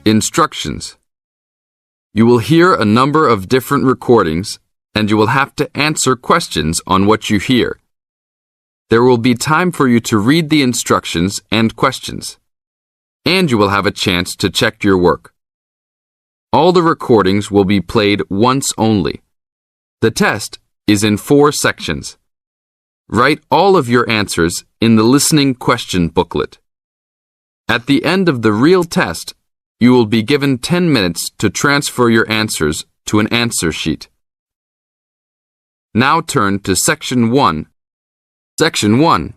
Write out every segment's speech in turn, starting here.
Instructions. You will hear a number of different recordings, and you will have to answer questions on what you hear. There will be time for you to read the instructions and questions, and you will have a chance to check your work. All the recordings will be played once only. The test is in 4 sections. Write all of your answers in the listening question booklet. At the end of the real test, you will be given 10 minutes to transfer your answers to an answer sheet. Now turn to Section 1. Section 1.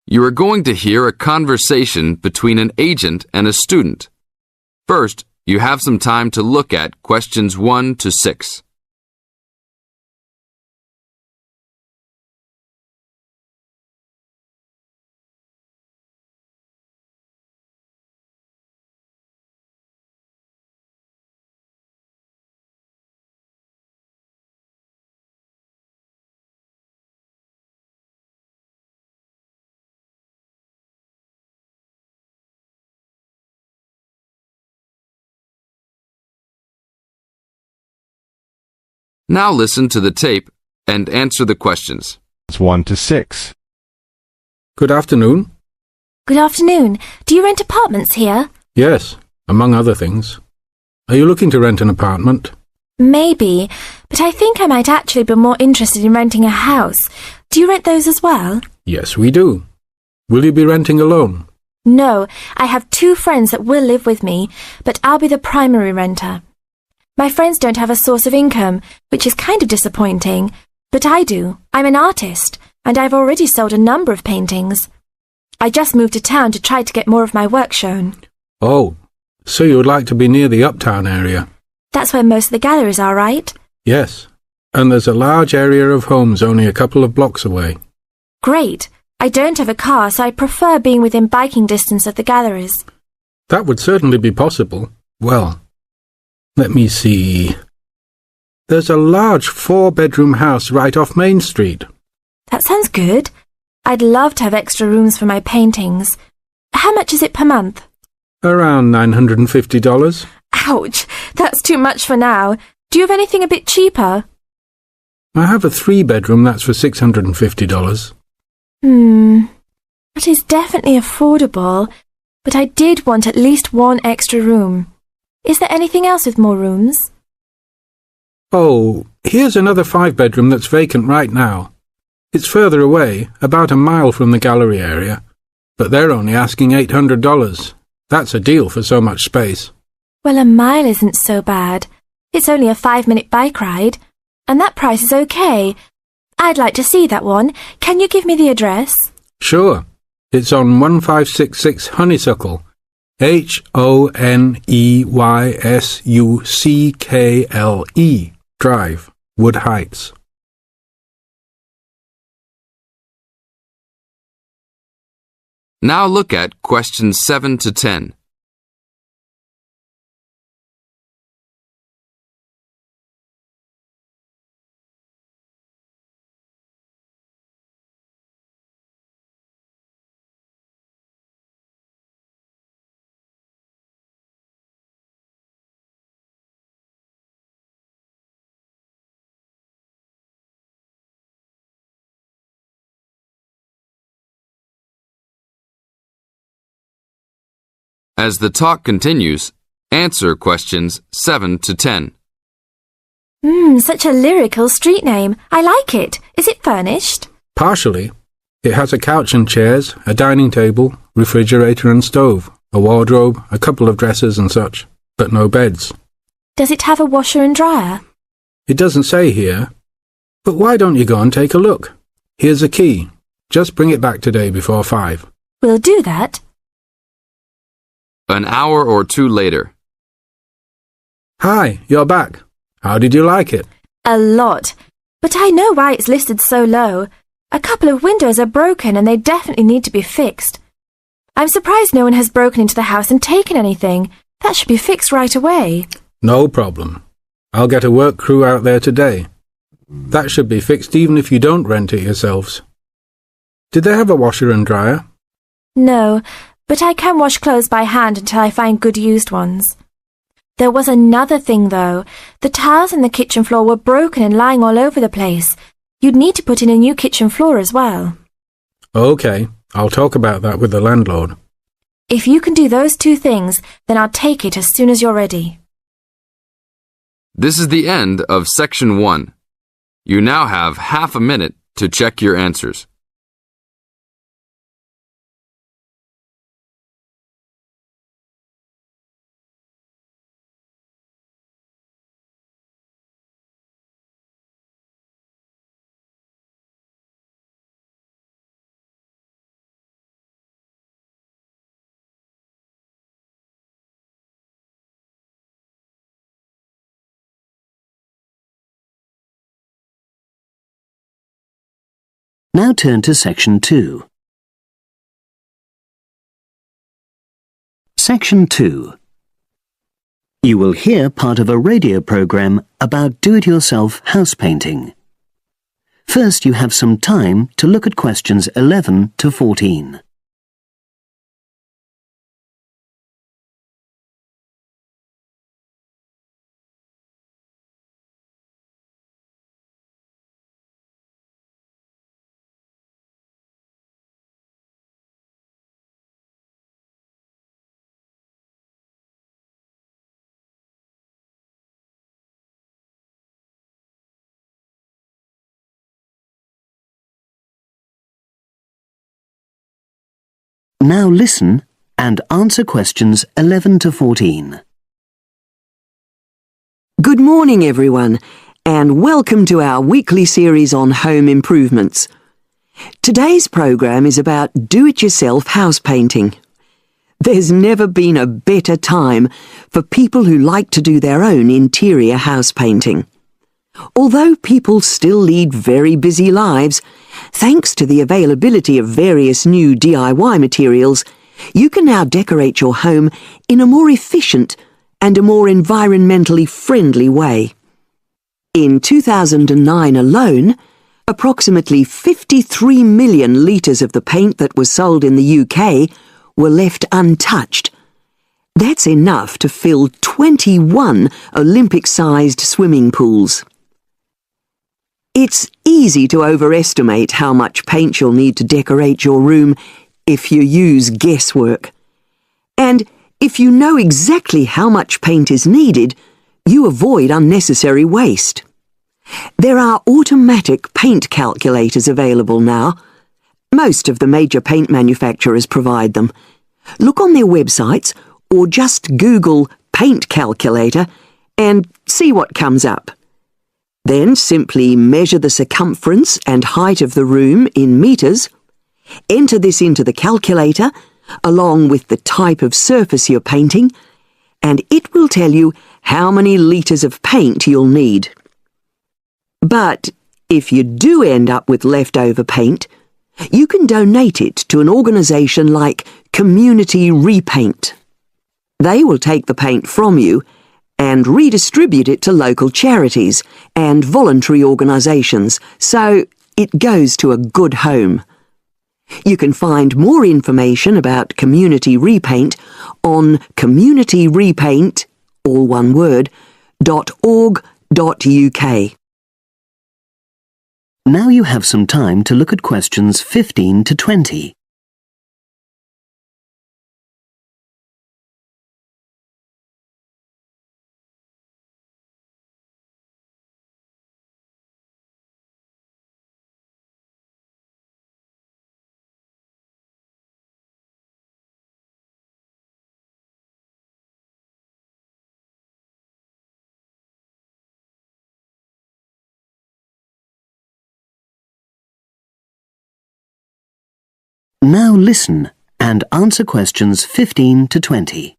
You are going to hear a conversation between an agent and a student. First, you have some time to look at questions 1 to 6. Now listen to the tape and answer the questions. 1 to 6. Good afternoon. Good afternoon. Do you rent apartments here? Yes, among other things. Are you looking to rent an apartment? Maybe, but I think I might actually be more interested in renting a house. Do you rent those as well? Yes, we do. Will you be renting alone? No, I have 2 friends that will live with me, but I'll be the primary renter. My friends don't have a source of income, which is kind of disappointing, but I do. I'm an artist, and I've already sold a number of paintings. I just moved to town to try to get more of my work shown. Oh, so you would like to be near the uptown area? That's where most of the galleries are, right? Yes, and there's a large area of homes only a couple of blocks away. Great. I don't have a car, so I prefer being within biking distance of the galleries. That would certainly be possible. Well, let me see. There's a large 4-bedroom house right off Main Street. That sounds good. I'd love to have extra rooms for my paintings. How much is it per month? Around $950. Ouch, that's too much for now. Do you have anything a bit cheaper? I have a 3-bedroom that's for $650. That is definitely affordable, but I did want at least 1 extra room. Is there anything else with more rooms? Oh, here's another 5-bedroom that's vacant right now. It's further away, about a mile from the gallery area, but they're only asking $800. That's a deal for so much space. Well, a mile isn't so bad. It's only a 5-minute bike ride, and that price is okay. I'd like to see that one. Can you give me the address? Sure. It's on 1566 Honeysuckle. Honeysuckle Drive, Wood Heights. Now look at questions 7 to 10. As the talk continues, answer questions 7 to 10. Such a lyrical street name. I like it. Is it furnished? Partially. It has a couch and chairs, a dining table, refrigerator and stove, a wardrobe, a couple of dressers and such, but no beds. Does it have a washer and dryer? It doesn't say here. But why don't you go and take a look? Here's a key. Just bring it back today before 5. We'll do that. An hour or 2 later. Hi, you're back. How did you like it? A lot. But I know why it's listed so low. A couple of windows are broken and they definitely need to be fixed. I'm surprised no one has broken into the house and taken anything. That should be fixed right away. No problem. I'll get a work crew out there today. That should be fixed even if you don't rent it yourselves. Did they have a washer and dryer? No, but I can wash clothes by hand until I find good used ones. There was another thing, though. The tiles in the kitchen floor were broken and lying all over the place. You'd need to put in a new kitchen floor as well. OK, I'll talk about that with the landlord. If you can do those two things, then I'll take it as soon as you're ready. This is the end of Section 1. You now have half a minute to check your answers. Now turn to Section 2. Section 2. You will hear part of a radio program about do-it-yourself house painting. First, you have some time to look at questions 11 to 14. Now listen and answer questions 11 to 14. Good morning, everyone, and welcome to our weekly series on home improvements. Today's program is about do-it-yourself house painting. There's never been a better time for people who like to do their own interior house painting. Although people still lead very busy lives, thanks to the availability of various new DIY materials, you can now decorate your home in a more efficient and a more environmentally friendly way. In 2009 alone, approximately 53 million litres of the paint that was sold in the UK were left untouched. That's enough to fill 21 Olympic-sized swimming pools. It's easy to overestimate how much paint you'll need to decorate your room if you use guesswork. And if you know exactly how much paint is needed, you avoid unnecessary waste. There are automatic paint calculators available now. Most of the major paint manufacturers provide them. Look on their websites or just Google paint calculator and see what comes up. Then simply measure the circumference and height of the room in metres, enter this into the calculator along with the type of surface you're painting, and it will tell you how many litres of paint you'll need. But if you do end up with leftover paint, you can donate it to an organisation like Community Repaint. They will take the paint from you and redistribute it to local charities and voluntary organisations, so it goes to a good home. You can find more information about Community Repaint on communityrepaint, all one word, .org.uk. Now you have some time to look at questions 15 to 20. Now listen and answer questions 15 to 20.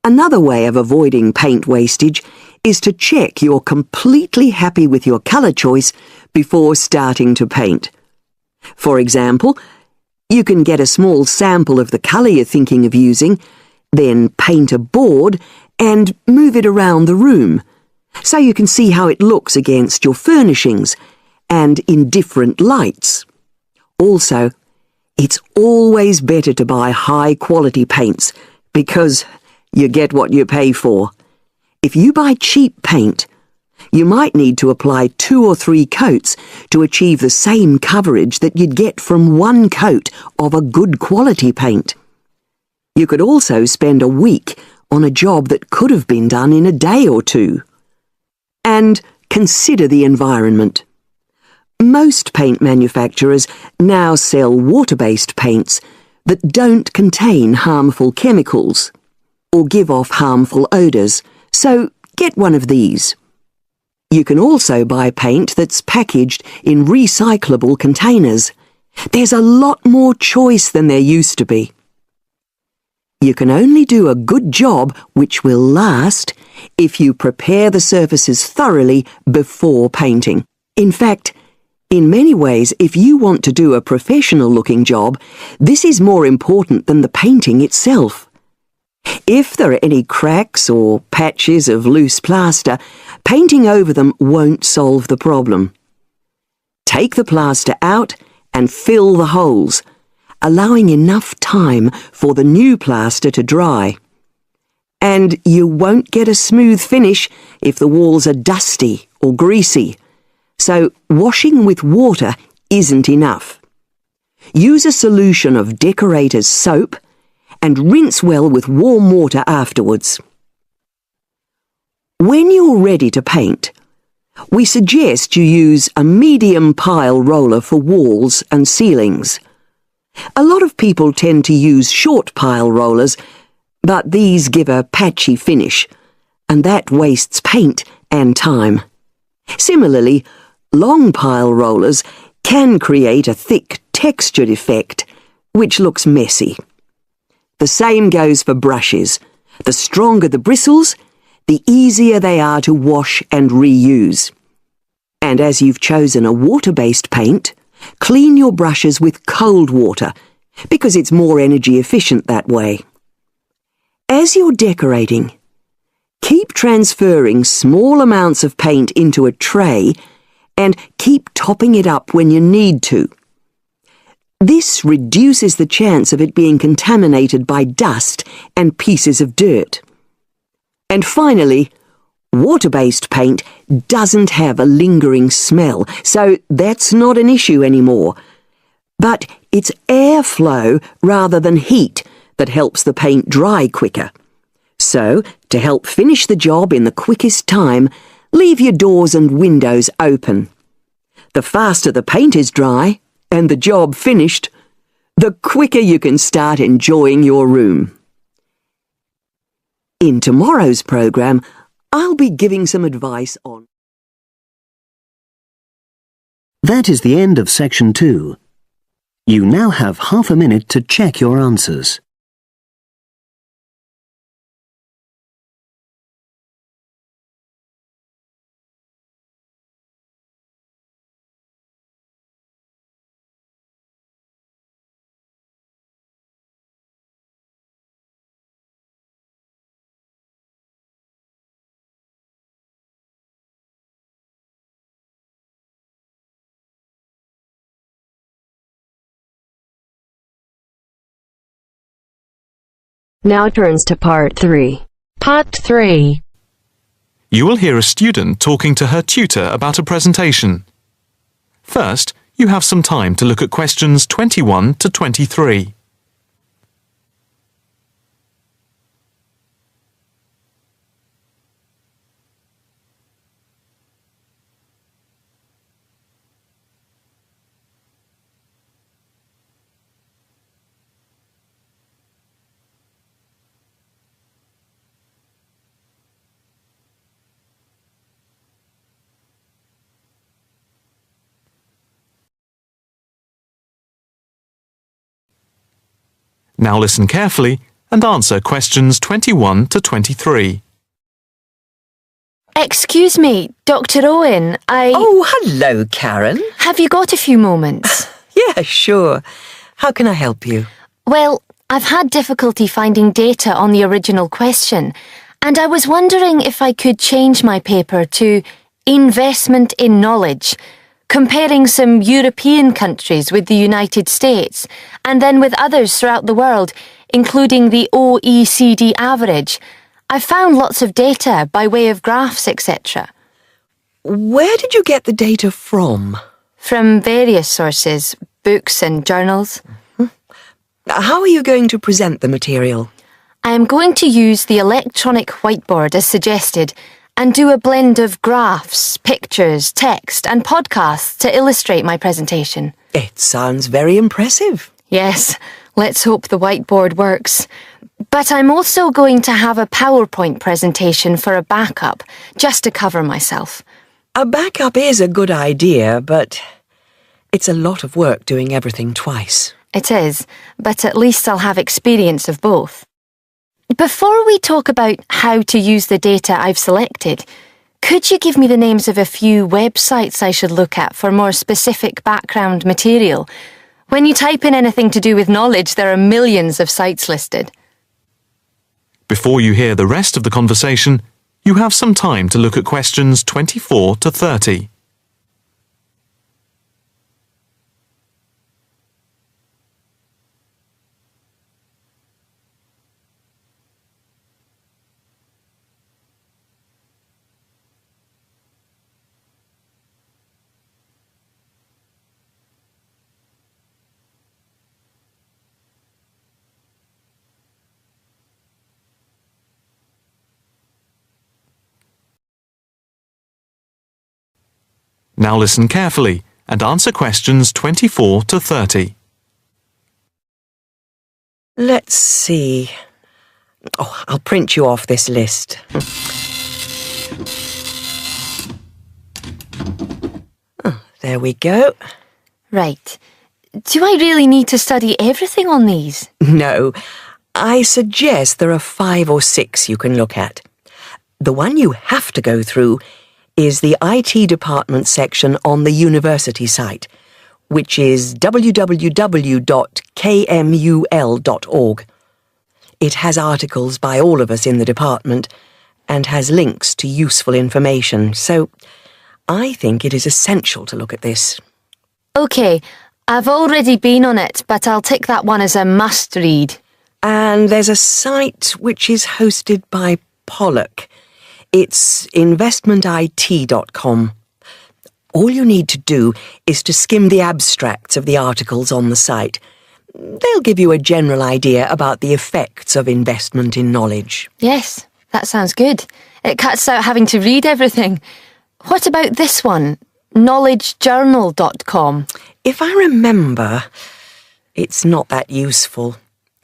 Another way of avoiding paint wastage is to check you're completely happy with your colour choice before starting to paint. For example, you can get a small sample of the colour you're thinking of using, then paint a board and move it around the room, so you can see how it looks against your furnishings and in different lights. Also, it's always better to buy high-quality paints because you get what you pay for. If you buy cheap paint, you might need to apply 2 or 3 coats to achieve the same coverage that you'd get from 1 coat of a good quality paint. You could also spend a week on a job that could have been done in a day or 2. And consider the environment. Most paint manufacturers now sell water-based paints that don't contain harmful chemicals or give off harmful odours, so get one of these. You can also buy paint that's packaged in recyclable containers. There's a lot more choice than there used to be. You can only do a good job which will last if you prepare the surfaces thoroughly before painting. In fact, in many ways, if you want to do a professional-looking job, this is more important than the painting itself. If there are any cracks or patches of loose plaster, painting over them won't solve the problem. Take the plaster out and fill the holes, allowing enough time for the new plaster to dry. And you won't get a smooth finish if the walls are dusty or greasy. So washing with water isn't enough. Use a solution of decorator's soap and rinse well with warm water afterwards. When you're ready to paint, we suggest you use a medium pile roller for walls and ceilings. A lot of people tend to use short pile rollers, but these give a patchy finish, and that wastes paint and time. Similarly, long pile rollers can create a thick textured effect, which looks messy. The same goes for brushes. The stronger the bristles, the easier they are to wash and reuse. And as you've chosen a water-based paint, clean your brushes with cold water, because it's more energy efficient that way. As you're decorating, keep transferring small amounts of paint into a tray and keep topping it up when you need to. This reduces the chance of it being contaminated by dust and pieces of dirt. And finally, water-based paint doesn't have a lingering smell, so that's not an issue anymore. But it's airflow rather than heat that helps the paint dry quicker. So, to help finish the job in the quickest time, leave your doors and windows open. The faster the paint is dry and the job finished, the quicker you can start enjoying your room. In tomorrow's program, I'll be giving some advice on... That is the end of section 2. You now have half a minute to check your answers. Now turns to part 3. Part 3. You will hear a student talking to her tutor about a presentation. First, you have some time to look at questions 21 to 23. Now listen carefully and answer questions 21 to 23. Excuse me, Dr. Owen, Oh, hello, Karen. Have you got a few moments? Yeah, sure. How can I help you? Well, I've had difficulty finding data on the original question, and I was wondering if I could change my paper to Investment in Knowledge, comparing some European countries with the United States, and then with others throughout the world, including the OECD average. I found lots of data by way of graphs, etc. Where did you get the data from? From various sources, books and journals. How are you going to present the material? I am going to use the electronic whiteboard as suggested and do a blend of graphs, pictures, text and podcasts to illustrate my presentation. It sounds very impressive. Yes, let's hope the whiteboard works. But I'm also going to have a PowerPoint presentation for a backup, just to cover myself. A backup is a good idea, but it's a lot of work doing everything twice. It is, but at least I'll have experience of both. Before we talk about how to use the data I've selected, could you give me the names of a few websites I should look at for more specific background material? When you type in anything to do with knowledge, there are millions of sites listed. Before you hear the rest of the conversation, you have some time to look at questions 24 to 30. Now listen carefully and answer questions 24 to 30. Let's see. Oh, I'll print you off this list. Oh, there we go. Right. Do I really need to study everything on these? No, I suggest there are 5 or 6 you can look at. The one you have to go through is the IT department section on the university site, which is www.kmul.org. It has articles by all of us in the department and has links to useful information, so I think it is essential to look at this. OK, I've already been on it, but I'll tick that one as a must-read. And there's a site which is hosted by Pollock. It's investmentit.com. All you need to do is to skim the abstracts of the articles on the site. They'll give you a general idea about the effects of investment in knowledge. Yes, that sounds good. It cuts out having to read everything. What about this one? knowledgejournal.com. If I remember, it's not that useful.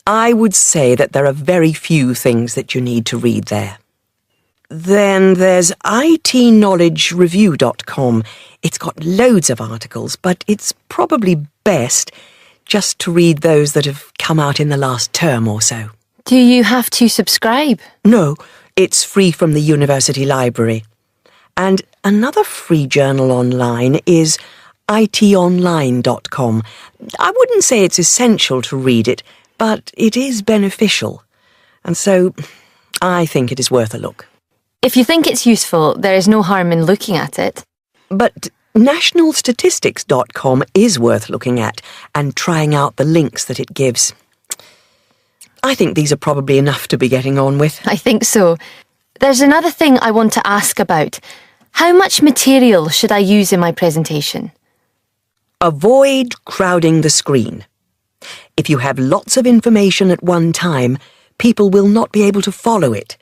I would say that there are very few things that you need to read there. Then there's itknowledgereview.com. It's got loads of articles, but it's probably best just to read those that have come out in the last term or so. Do you have to subscribe? No, it's free from the university library. And another free journal online is itonline.com. I wouldn't say it's essential to read it, but it is beneficial. And so I think it is worth a look. If you think it's useful, there is no harm in looking at it. But nationalstatistics.com is worth looking at and trying out the links that it gives. I think these are probably enough to be getting on with. I think so. There's another thing I want to ask about. How much material should I use in my presentation? Avoid crowding the screen. If you have lots of information at one time, people will not be able to follow it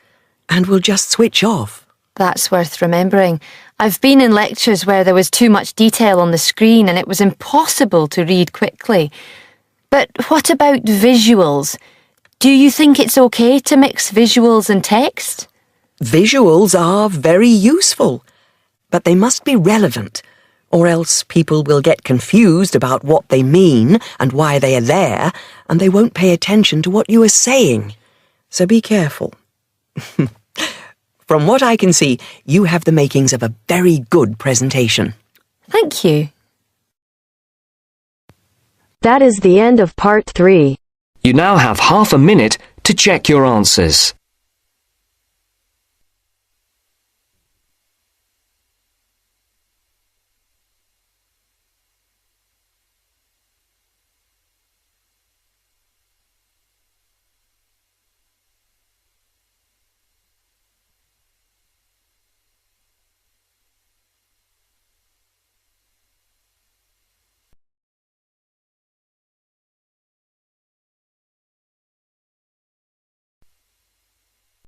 and will just switch off. That's worth remembering. I've been in lectures where there was too much detail on the screen and it was impossible to read quickly. But what about visuals? Do you think it's okay to mix visuals and text? Visuals are very useful, but they must be relevant, or else people will get confused about what they mean and why they are there, and they won't pay attention to what you are saying. So be careful. From what I can see, you have the makings of a very good presentation. Thank you. That is the end of part 3. You now have half a minute to check your answers.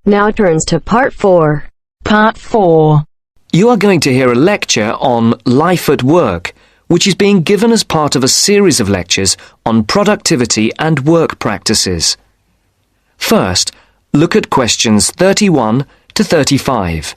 Now turns to Part 4. Part 4. You are going to hear a lecture on life at work, which is being given as part of a series of lectures on productivity and work practices. First, look at questions 31 to 35.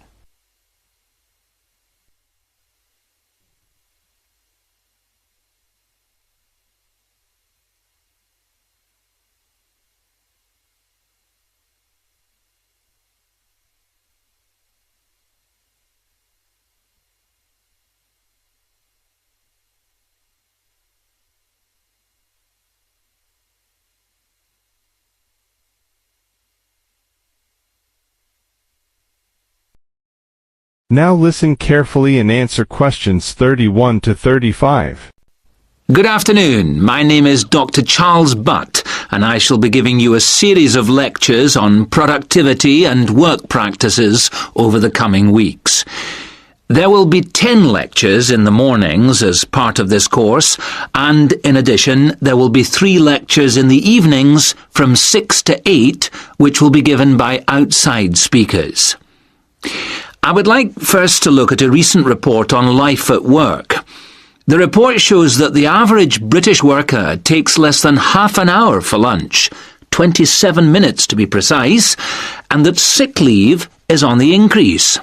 Now listen carefully and answer questions 31 to 35. Good afternoon. My name is Dr. Charles Butt, and I shall be giving you a series of lectures on productivity and work practices over the coming weeks. There will be 10 lectures in the mornings as part of this course, and in addition, there will be 3 lectures in the evenings from 6 to 8, which will be given by outside speakers. I would like first to look at a recent report on life at work. The report shows that the average British worker takes less than half an hour for lunch, 27 minutes to be precise, and that sick leave is on the increase.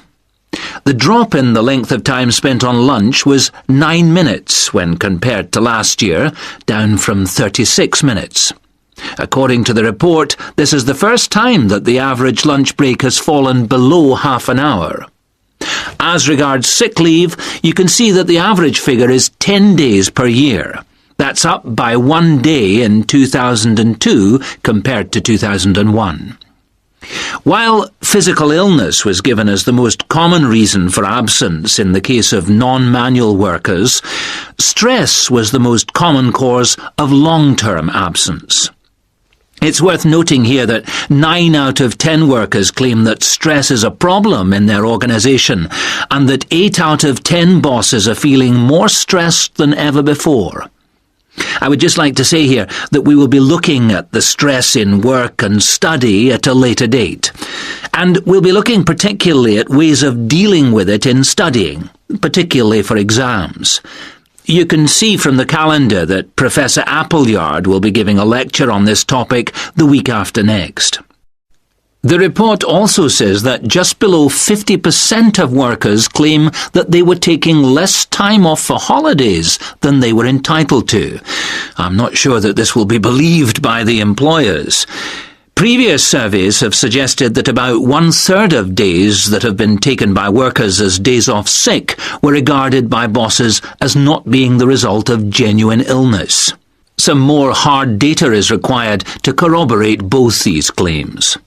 The drop in the length of time spent on lunch was 9 minutes when compared to last year, down from 36 minutes. According to the report, this is the first time that the average lunch break has fallen below half an hour. As regards sick leave, you can see that the average figure is 10 days per year. That's up by 1 day in 2002 compared to 2001. While physical illness was given as the most common reason for absence in the case of non-manual workers, stress was the most common cause of long-term absence. It's worth noting here that 9 out of 10 workers claim that stress is a problem in their organisation, and that 8 out of 10 bosses are feeling more stressed than ever before. I would just like to say here that we will be looking at the stress in work and study at a later date. And we'll be looking particularly at ways of dealing with it in studying, particularly for exams. You can see from the calendar that Professor Appleyard will be giving a lecture on this topic the week after next. The report also says that just below 50% of workers claim that they were taking less time off for holidays than they were entitled to. I'm not sure that this will be believed by the employers. Previous surveys have suggested that about 1/3 of days that have been taken by workers as days off sick were regarded by bosses as not being the result of genuine illness. Some more hard data is required to corroborate both these claims.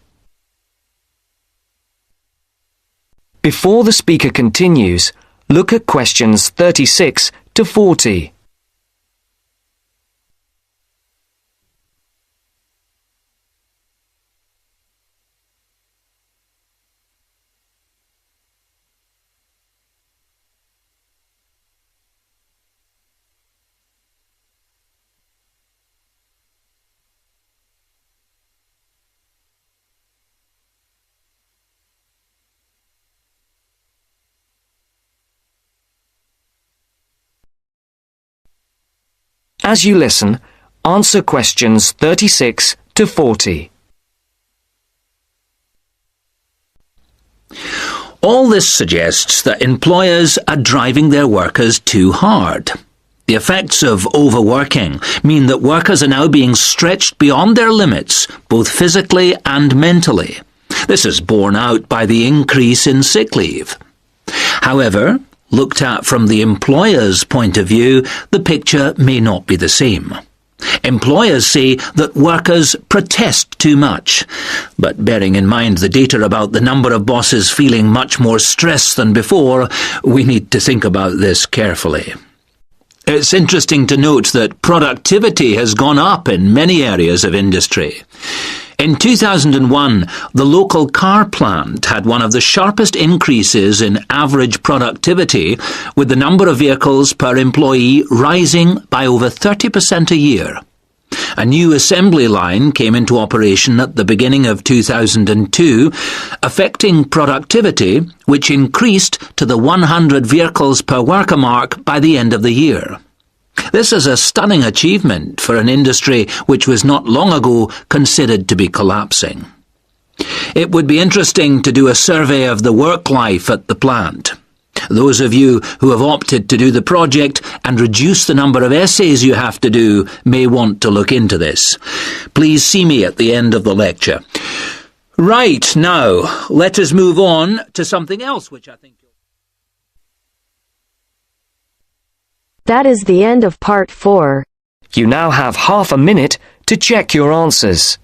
Before the speaker continues, look at questions 36 to 40. As you listen, answer questions 36 to 40. All this suggests that employers are driving their workers too hard. The effects of overworking mean that workers are now being stretched beyond their limits, both physically and mentally. This is borne out by the increase in sick leave. However, looked at from the employer's point of view, the picture may not be the same. Employers say that workers protest too much, but bearing in mind the data about the number of bosses feeling much more stress than before, we need to think about this carefully. It's interesting to note that productivity has gone up in many areas of industry. In 2001, the local car plant had one of the sharpest increases in average productivity, with the number of vehicles per employee rising by over 30% a year. A new assembly line came into operation at the beginning of 2002, affecting productivity, which increased to the 100 vehicles per worker mark by the end of the year. This is a stunning achievement for an industry which was not long ago considered to be collapsing. It would be interesting to do a survey of the work life at the plant. Those of you who have opted to do the project and reduce the number of essays you have to do may want to look into this. Please see me at the end of the lecture. Right, now, let us move on to something else which I think... That is the end of part 4. You now have half a minute to check your answers.